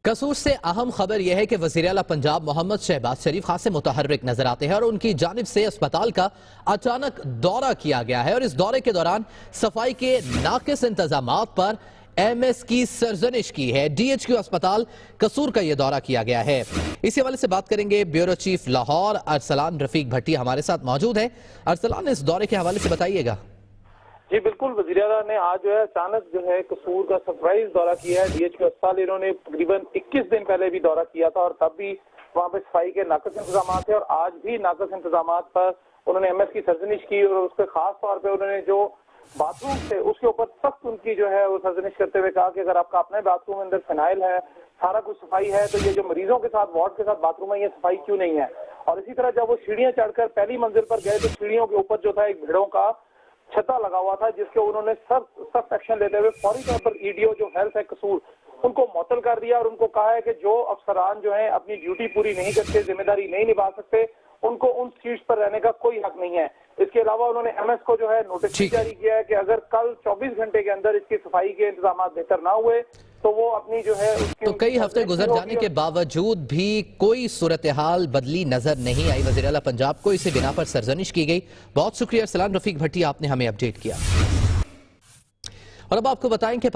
कसूर से अहम खबर यह है कि वज़ीर आला पंजाब मोहम्मद शहबाज शरीफ खासे मुतहर्रिक नजर आते हैं और उनकी जानिब से अस्पताल का अचानक दौरा किया गया है और इस दौरे के दौरान सफाई के नाकिस इंतजामात पर एमएस की सरजनिश की है। डीएचक्यू अस्पताल कसूर का यह दौरा किया गया है। इसी हवाले से बात करेंगे। ब्यूरो चीफ लाहौर अरसलान रफीक भट्टी हमारे साथ मौजूद है। अरसलान, इस दौरे के हवाले से बताइएगा। जी बिल्कुल, वज़ीर आला ने आज जो है अचानक जो है कसूर का सरप्राइज दौरा किया है। डीएचक्यू अस्पताल इन्होंने तकरीबन 21 दिन पहले भी दौरा किया था और तब भी वहाँ पे सफाई के नाकस इंतजाम थे और आज भी नाकस इंतजाम पर उन्होंने एमएस की सर्जनिश की और उसके खास तौर पे उन्होंने जो बाथरूम थे उसके ऊपर सख्त उनकी जो है वो सर्जनिश करते हुए कहा कि अगर आपका अपने बाथरूम में अंदर फिनाइल है, सारा कुछ सफाई है, तो ये जो मरीजों के साथ वार्ड के साथ बाथरूम है ये सफाई क्यों नहीं है। और इसी तरह जब वो सीढ़ियां चढ़कर पहली मंजिल पर गए तो सीढ़ियों के ऊपर जो था एक भेड़ों का छता लगा हुआ था जिसके उन्होंने सख्त एक्शन लेते हुए फौरी तौर पर ईडीओ जो हेल्थ है कसूर उनको मुअत्तल कर दिया और उनको कहा है कि जो अफसरान जो है अपनी ड्यूटी पूरी नहीं करते, जिम्मेदारी नहीं निभा सकते, उनको उन सीट्स पर रहने का कोई हक नहीं है। इसके अलावा उन्होंने एमएस को जो है नोटिस जारी किया है कि अगर कल 24 घंटे के अंदर इसकी सफाई के इंतजाम बेहतर ना हुए तो वो अपनी जो है तो कई हफ्ते गुजर जाने के बावजूद भी कोई सूरत हाल बदली नजर नहीं आई। वज़ीर आला पंजाब को इसी बिना पर सरजनिश की गई। बहुत शुक्रिया अरसलान रफीक भट्टी, आपने हमें अपडेट किया। और अब आपको बताएं कि